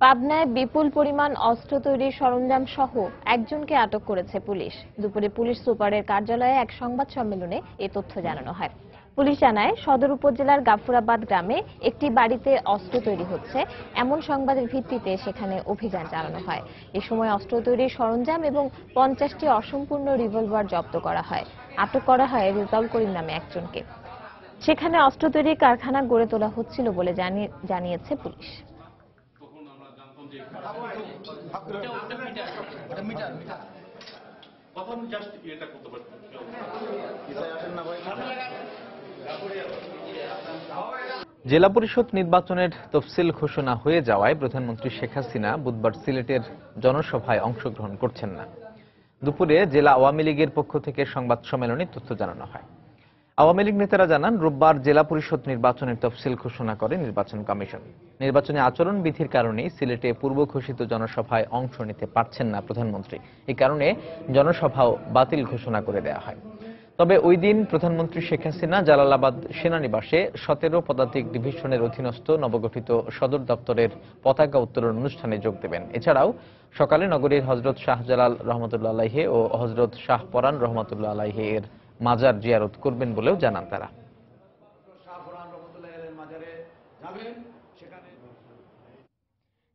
পাবনায় বিপুল পরিমাণ অস্ত্র তৈরির সরঞ্জাম সহ একজনকে আটক করেছে পুলিশ। দুপুরে পুলিশ সুপারের কার্যালয়ে এক সংবাদ সম্মেলনে এ তথ্য জানানো হয়। পুলিশ জানায়, সদর উপজেলার গাফুরাবাদ গ্রামে একটি বাড়িতে অস্ত্র তৈরি হচ্ছে এমন সংবাদের ভিত্তিতে সেখানে অভিযান চালানো হয়। এ সময় অস্ত্র তৈরির সরঞ্জাম এবং 50টি অসম্পূর্ণ রিভলভার জব্দ করা হয়। আটক করা হয় রেজাউল করিম নামে একজনকে। সেখানে অস্ত্র তৈরির কারখানা গড়ে তোলা হচ্ছিল বলে জানিয়েছে পুলিশ। জেলা পরিষদ নির্বাচনের তফসিল ঘোষণা হয়ে যাওয়ায় প্রধানমন্ত্রী শেখ হাসিনা বুধবার সিলেটের জনসভায় অংশগ্রহণ করছেন না। দুপুরে জেলা আওয়ামী লীগের পক্ষ থেকে সংবাদ সম্মেলনে তথ্য জানানো হয়। আওয়ামী লীগ নেতারা জানান, রোববার জেলা পরিষদ নির্বাচনের তফসিল ঘোষণা করে নির্বাচন কমিশন। নির্বাচনী আচরণ বিধির কারণেই সিলেটে পূর্ব ঘোষিত জনসভায় অংশ নিতে পারছেন না প্রধানমন্ত্রী। এই কারণে জনসভাও বাতিল ঘোষণা করে দেওয়া হয়। তবে ওই দিন প্রধানমন্ত্রী শেখ হাসিনা জালালাবাদ সেনানিবাসে 17 পদাতিক ডিভিশনের অধীনস্থ নবগঠিত সদর দপ্তরের পতাকা উত্তোলন অনুষ্ঠানে যোগ দেবেন। এছাড়াও সকালে নগরীর হযরত শাহজালাল রহমতুল্লাহ আলাইহি ও হযরত শাহ পরান রহমতুল্লাহ আলাইহি এর মাজার জিয়ারত করবেন বলেও জানান তারা।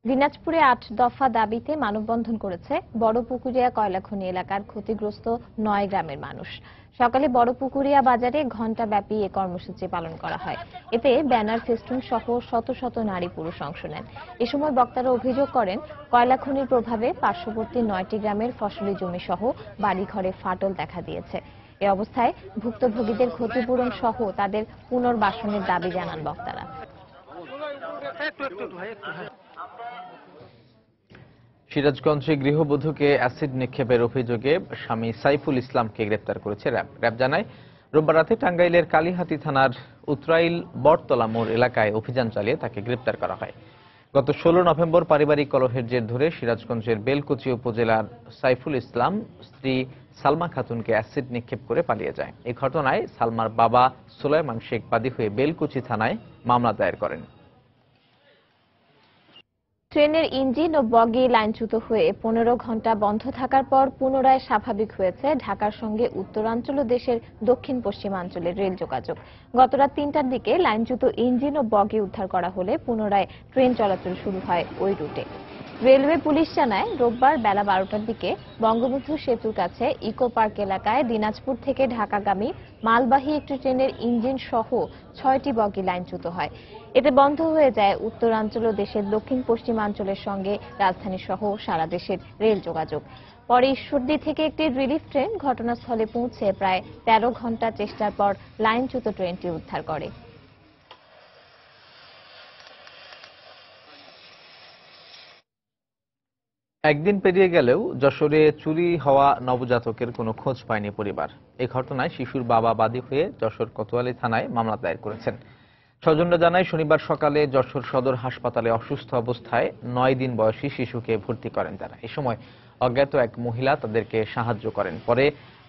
দিনাজপুরে 8 দফা দাবিতে মানববন্ধন করেছে বড়পুকুরিয়া কয়লাখনি এলাকার ক্ষতিগ্রস্ত 9 গ্রামের মানুষ। সকালে বড়পুকুরিয়া বাজারে ঘণ্টাব্যাপী এ কর্মসূচি পালন করা হয়। এতে ব্যানার, ফেস্টুন সহ শত শত নারী পুরুষ অংশ নেন। এ সময় বক্তারা অভিযোগ করেন, কয়লাখনির প্রভাবে পার্শ্ববর্তী 9টি গ্রামের ফসলি জমি সহ বাড়িঘরে ফাটল দেখা দিয়েছে। এ অবস্থায় ভুক্তভোগীদের ক্ষতিপূরণ সহ তাদের পুনর্বাসনের দাবি জানান বক্তারা। সিরাজগঞ্জে গৃহবধূকে অ্যাসিড নিক্ষেপের অভিযোগে স্বামী সাইফুল ইসলামকে গ্রেপ্তার করেছে র্যাব। র্যাব জানায়, রোববার রাতে টাঙ্গাইলের কালিহাতী থানার উত্রাইল বটতলা মোড় এলাকায় অভিযান চালিয়ে তাকে গ্রেপ্তার করা হয়। গত 16 নভেম্বর পারিবারিক কলহের জের ধরে সিরাজগঞ্জের বেলকুচি উপজেলার সাইফুল ইসলাম স্ত্রী সালমা খাতুনকে অ্যাসিড নিক্ষেপ করে পালিয়ে যায়। এই ঘটনায় সালমার বাবা সুলাইমান শেখ বাদী হয়ে বেলকুচি থানায় মামলা দায়ের করেন। ট্রেনের ইঞ্জিন ও বগি লাইনচ্যুত হয়ে 15 ঘণ্টা বন্ধ থাকার পর পুনরায় স্বাভাবিক হয়েছে ঢাকার সঙ্গে উত্তরাঞ্চল ও দেশের দক্ষিণ পশ্চিমাঞ্চলের রেল যোগাযোগ। গত রাত 3টার দিকে লাইনচ্যুত ইঞ্জিন ও বগি উদ্ধার করা হলে পুনরায় ট্রেন চলাচল শুরু হয় ওই রুটে। রেলওয়ে পুলিশ জানায়, রোববার বেলা 12টার দিকে বঙ্গবন্ধু সেতুর কাছে ইকো পার্ক এলাকায় দিনাজপুর থেকে ঢাকাগামী মালবাহী একটি ট্রেনের ইঞ্জিন সহ 6টি বগি লাইনচ্যুত হয়। এতে বন্ধ হয়ে যায় উত্তরাঞ্চল ও দেশের দক্ষিণ পশ্চিমাঞ্চলের সঙ্গে রাজধানী সহ সারা দেশের রেল যোগাযোগ। পরে ঈশ্বরদী থেকে একটি রিলিফ ট্রেন ঘটনাস্থলে পৌঁছে প্রায় 13 ঘণ্টা চেষ্টার পর লাইনচ্যুত ট্রেনটি উদ্ধার করে। একদিন পেরিয়ে গেলেও যশোরে চুরি হওয়া নবজাতকের কোনো খোঁজ পায়নি পরিবার। এই ঘটনায় শিশুর বাবা বাদী হয়ে যশোর কোতোয়ালি থানায় মামলা দায়ের করেছেন। স্বজনরা জানায়, শনিবার সকালে যশোর সদর হাসপাতালে অসুস্থ অবস্থায় 9 দিন বয়সী শিশুকে ভর্তি করেন তারা। এই সময় অজ্ঞাত এক মহিলা তাদেরকে সাহায্য করেন। পরে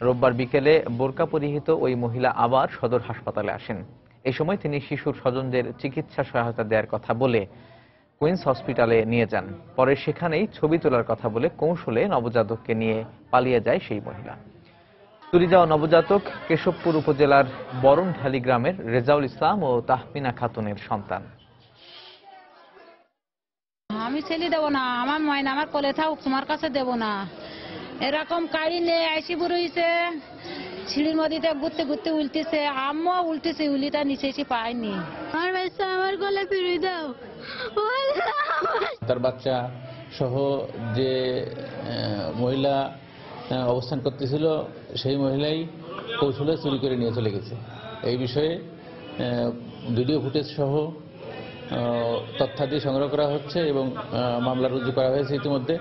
রোববার বিকেলে বোরকা পরিহিত ওই মহিলা আবার সদর হাসপাতালে আসেন। এই সময় তিনি শিশুর স্বজনদের চিকিৎসা সহায়তা দেওয়ার কথা বলে কুইন্স হসপিটালে নিয়ে যান। পরে সেখানেই ছবি তোলার কথা বলে কৌশলে নবজাতককে নিয়ে পালিয়ে যায় সেই মহিলা। চুরি যাওয়া নবজাতক কেশবপুর উপজেলার বরণঢালি গ্রামের রেজাউল ইসলাম ও তাহমিনা খাতুনের সন্তান। আমি ছেলে দেবো না, আমার ময়না আমার কোলে থাকুক, তোমার কাছে দেবো না। এরকম কাড়ি নিয়ে আইসি বুড়িছে, সিঁড়ির মধ্যে ঘুরতে ঘুরতে উল্টেছে, আম্মু উল্টেছে, উলিটা নিচে এসে পাইনি। আমার বাচ্চা আমার কোলে ফিরিয়ে দাও। তার বাচ্চা সহ যে মহিলা অবস্থান করতেছিল সেই মহিলাই কৌশলে চুরি করে নিয়ে চলে গেছে। এই বিষয়ে ভিডিও ফুটেজ সহ তথ্যাদি সংগ্রহ করা হচ্ছে এবং মামলা রুজু করা হয়েছে ইতিমধ্যে।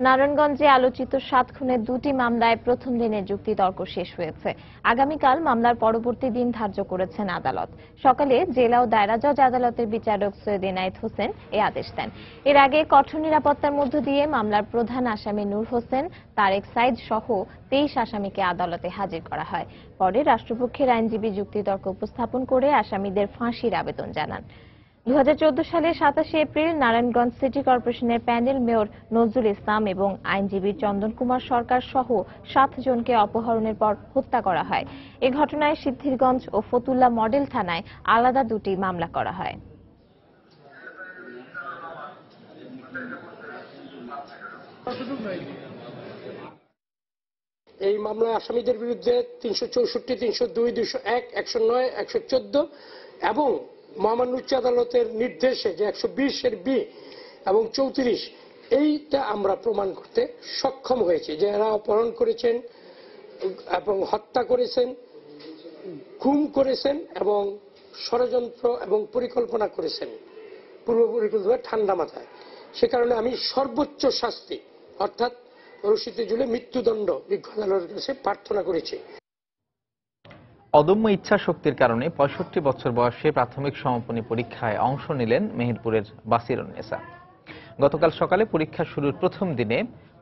নারায়ণগঞ্জে আলোচিত 7 খুনের 2টি মামলায় প্রথম দিনের যুক্তিতর্ক শেষ হয়েছে। আগামীকাল মামলার পরবর্তী দিন ধার্য করেছেন আদালত। সকালে জেলা ও দায়রা জজ আদালতের বিচারক সৈয়দ এনায়েত হোসেন এই আদেশ দেন। এর আগে কঠোর নিরাপত্তার মধ্য দিয়ে মামলার প্রধান আসামি নূর হোসেন, তারেক সাইদ সহ 23 আসামিকে আদালতে হাজির করা হয়। পরে রাষ্ট্রপক্ষের আইনজীবী যুক্তিতর্ক উপস্থাপন করে আসামিদের ফাঁসির আবেদন জানান। 2014 সালের 27 এপ্রিল নারায়ণগঞ্জ সিটি কর্পোরেশনের প্যানেল মেয়র নজরুল ইসলাম এবং আইনজীবী চন্দন কুমার সরকার সহ 7 জনকে অপহরণের পর হত্যা করা হয়। এ ঘটনায় সিদ্ধিরগঞ্জ ও ফতুল্লা মডেল থানায় আলাদা 2টি মামলা করা হয়। এই মামলায় আসামিদের বিরুদ্ধে 364, 302, 201, 109, 114 এবং মহামান্য উচ্চ আদালতের নির্দেশে যে 120 এর বি এবং 34 এইটা আমরা প্রমাণ করতে সক্ষম হয়েছি যে এরা অপহরণ করেছেন এবং হত্যা করেছেন, গুম করেছেন এবং ষড়যন্ত্র এবং পরিকল্পনা করেছেন পূর্ব পরিকল্পিতভাবে ঠান্ডা মাথায়। সে কারণে আমি সর্বোচ্চ শাস্তি অর্থাৎ রশিতে ঝুলে মৃত্যুদণ্ড বিজ্ঞ আদালতের কাছে প্রার্থনা করেছি। অদম্য ইচ্ছা শক্তির কারণে ৬৫ বছর বয়সে প্রাথমিক সমাপনী পরীক্ষায় অংশ নিলেন মেহেরপুরের বাসিরুন্নেসা। গতকাল সকালে পরীক্ষা শুরুর প্রথম দিনে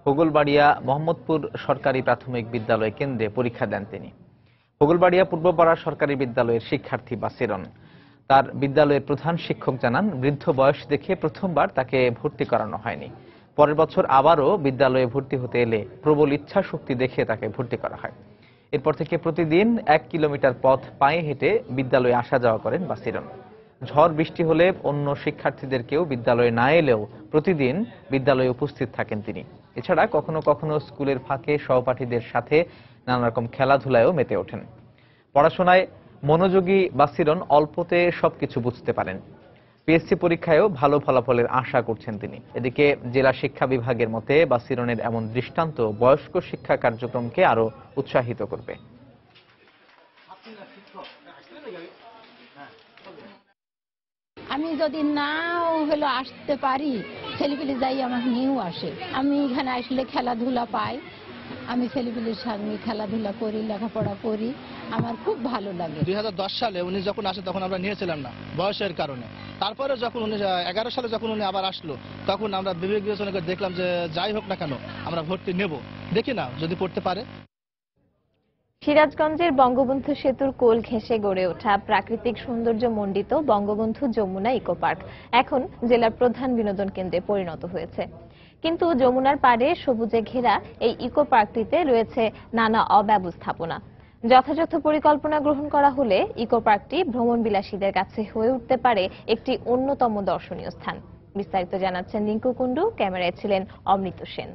হোগলবাড়িয়া মোহাম্মদপুর সরকারি প্রাথমিক বিদ্যালয় কেন্দ্রে পরীক্ষা দেন তিনি। হোগলবাড়িয়া পূর্বপাড়া সরকারি বিদ্যালয়ের শিক্ষার্থী বাসিরন। তার বিদ্যালয়ের প্রধান শিক্ষক জানান, বৃদ্ধ বয়স দেখে প্রথমবার তাকে ভর্তি করানো হয়নি। পরের বছর আবারও বিদ্যালয়ে ভর্তি হতে এলে প্রবল ইচ্ছা শক্তি দেখে তাকে ভর্তি করা হয়। এরপর থেকে প্রতিদিন ১ কিলোমিটার পথ পায়ে হেঁটে বিদ্যালয়ে আসা যাওয়া করেন বাসিরন। ঝড় বৃষ্টি হলে অন্য শিক্ষার্থীদেরকেও বিদ্যালয়ে না এলেও প্রতিদিন বিদ্যালয়ে উপস্থিত থাকেন তিনি। এছাড়া কখনো কখনো স্কুলের ফাঁকে সহপাঠীদের সাথে নানা রকম খেলাধুলায়ও মেতে ওঠেন। পড়াশোনায় মনোযোগী বাসিরন অল্পতে সবকিছু বুঝতে পারেন। পিএসসি পরীক্ষায়ও ভালো ফলাফলের আশা করছেন তিনি। এদিকে জেলা শিক্ষা বিভাগের মতে বাসিরনের এমন দৃষ্টান্ত বয়স্ক শিক্ষা কার্যক্রমকে আরো উৎসাহিত করবে। আমি যদি নাও হলো আসতে পারি, ছেলেপিলে যাই আমাকে নিয়েও আসে। আমি এখানে আসলে খেলাধুলা পাই, আমি ছেলেপিলের সঙ্গে খেলাধুলা করি, লেখাপড়া করি, আমার খুব ভালো লাগে। 2010 সালে উনি যখন আসে তখন আমরা নিয়েছিলাম না বয়সের কারণে। তারপরে যখন উনি 11 সালে যখন উনি আবার আসলো তখন আমরা বিবেক বিবেচনা করে দেখলাম যে যাই হোক না কেন আমরা ভর্তি নেব, দেখি না যদি পড়তে পারে। সিরাজগঞ্জের বঙ্গবন্ধু সেতুর কোল ঘেঁষে গড়ে ওঠা প্রাকৃতিক সৌন্দর্য মণ্ডিত বঙ্গবন্ধু যমুনা ইকো পার্ক এখন জেলার প্রধান বিনোদন কেন্দ্রে পরিণত হয়েছে। কিন্তু যমুনার পাড়ে সবুজে ঘেরা এই ইকো পার্কটিতে রয়েছে নানা অব্যবস্থাপনা। যথাযথ পরিকল্পনা গ্রহণ করা হলে ইকো পার্কটি ভ্রমণবিলাসীদের কাছে হয়ে উঠতে পারে একটি অন্যতম দর্শনীয় স্থান। বিস্তারিত জানাচ্ছেন রিঙ্কু কুন্ডু, ক্যামেরায় ছিলেন অমৃত সেন।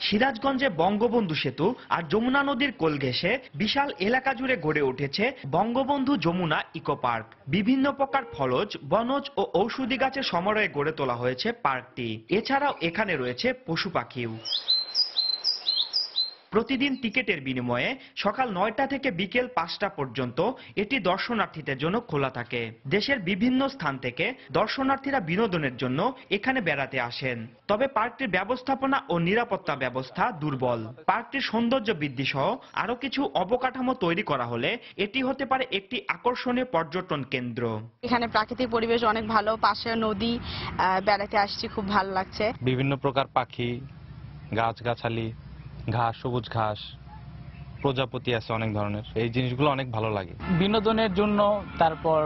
সিরাজগঞ্জে বঙ্গবন্ধু সেতু আর যমুনা নদীর কোল ঘেঁষে বিশাল এলাকা জুড়ে গড়ে উঠেছে বঙ্গবন্ধু যমুনা ইকো পার্ক। বিভিন্ন প্রকার ফলজ, বনজ ও ঔষধি গাছের সমন্বয়ে গড়ে তোলা হয়েছে পার্কটি। এছাড়াও এখানে রয়েছে পশু পাখিও। প্রতিদিন টিকেটের বিনিময়ে সকাল ৯টা থেকে বিকেল ৫টা পর্যন্ত এটি দর্শনার্থীদের জন্য খোলা থাকে। দেশের বিভিন্ন স্থান থেকে দর্শনার্থীরা বিনোদনের জন্য এখানে বেড়াতে আসেন। তবে পার্কটির ব্যবস্থাপনা ও নিরাপত্তা ব্যবস্থা দুর্বল। পার্কটির সৌন্দর্য বৃদ্ধি সহ আরো কিছু অবকাঠামো তৈরি করা হলে এটি হতে পারে একটি আকর্ষণীয় পর্যটন কেন্দ্র। এখানে প্রাকৃতিক পরিবেশ অনেক ভালো, পাশে নদী, বেড়াতে আসছি, খুব ভালো লাগছে। বিভিন্ন প্রকার পাখি, গাছগাছালি, ঘাস, সবুজ ঘাস, প্রজাপতি আছে অনেক ধরনের। এই জিনিসগুলো অনেক ভালো লাগে বিনোদনের জন্য, তারপর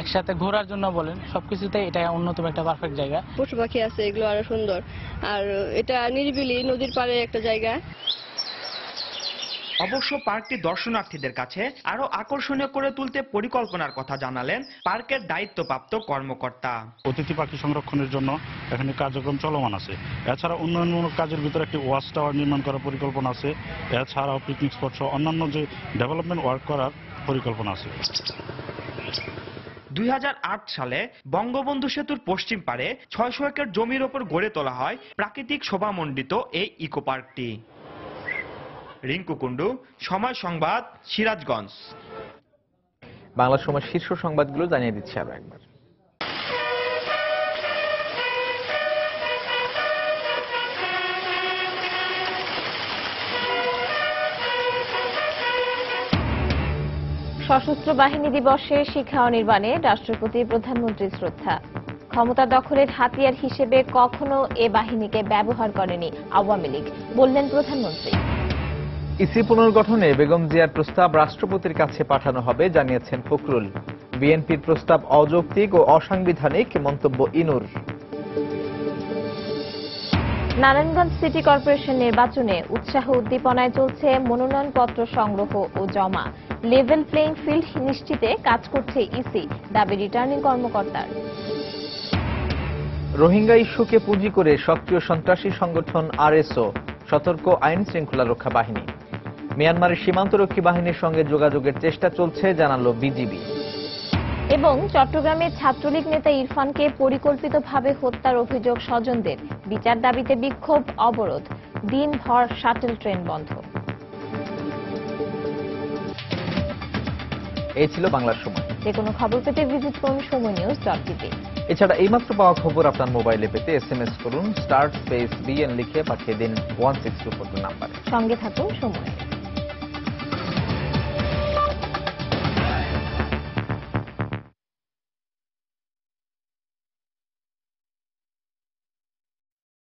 একসাথে ঘোরার জন্য বলেন, সবকিছুতে এটা অন্যতম একটা পারফেক্ট জায়গা। পশু পাখি আছে, এগুলো আরো সুন্দর, আর এটা নিরিবিলি নদীর পাড়ে একটা জায়গা। অবশ্য পার্কটি দর্শনার্থীদের কাছে আরো আকর্ষণীয় করে তুলতে পরিকল্পনার কথা জানালেন পার্কের দায়িত্বপ্রাপ্ত কর্মকর্তা। অতিথি পাখি সংরক্ষণের জন্য এখানে কার্যক্রম চলমান আছে। এছাড়া উন্নয়নমূলক কাজের ভিতরে একটি ওয়াচ টাওয়ার নির্মাণ করার পরিকল্পনা আছে। এছাড়াও পিকনিক স্পট সহ অন্যান্য যে ডেভেলপমেন্ট ওয়ার্ক করার পরিকল্পনা আছে। 2008 সালে বঙ্গবন্ধু সেতুর পশ্চিম পারে 600 একর জমির ওপর গড়ে তোলা হয় প্রাকৃতিক শোভামণ্ডিত এই ইকো পার্কটি। রিঙ্কু কুন্ডু, সময় সংবাদ, সিরাজগঞ্জ। বাংলা সময় শীর্ষ সংবাদগুলো জানিয়ে দিচ্ছি আরো একবার। সশস্ত্র বাহিনী দিবসে শিক্ষা অনির্বাণে রাষ্ট্রপতি প্রধানমন্ত্রীর শ্রদ্ধা। ক্ষমতা দখলের হাতিয়ার হিসেবে কখনো এ বাহিনীকে ব্যবহার করেনি আওয়ামী লীগ, বললেন প্রধানমন্ত্রী। ইসি পুনর্গঠনে বেগম জিয়ার প্রস্তাব রাষ্ট্রপতির কাছে পাঠানো হবে জানিয়েছেন ফখরুল। বিএনপির প্রস্তাব অযৌক্তিক ও অসাংবিধানিক, মন্তব্য ইনুর। নারায়ণগঞ্জ সিটি কর্পোরেশন নির্বাচনে উৎসাহ উদ্দীপনায় চলছে মনোনয়নপত্র সংগ্রহ ও জমা। লেভেল প্লেইং ফিল্ড নিশ্চিতে কাজ করছে ইসি, দাবি রিটার্নিং কর্মকর্তার। রোহিঙ্গা ইস্যুকে পুঁজি করে সক্রিয় সন্ত্রাসী সংগঠন আরএসও, সতর্ক আইন শৃঙ্খলা রক্ষা বাহিনী। মিয়ানমারের সীমান্তরক্ষী বাহিনীর সঙ্গে যোগাযোগের চেষ্টা চলছে জানালো বিজিবি। এবং চট্টগ্রামে ছাত্রলীগ নেতা ইরফানকে পরিকল্পিতভাবে হত্যার অভিযোগ স্বজনদের, বিচার দাবিতে বিক্ষোভ, অবরোধ, দিনভর শাটল ট্রেন বন্ধ। এই ছিল বাংলার সময়। যে কোনো খবর পেতে ভিজিট করুন সময়নিউজ.tv। এছাড়া এইমাত্র পাওয়া খবর আপনার মোবাইলে পেতে SMS করুন *BN লিখে পাঠিয়ে দিন 1624 নাম্বারে। সঙ্গে থাকুন সময়।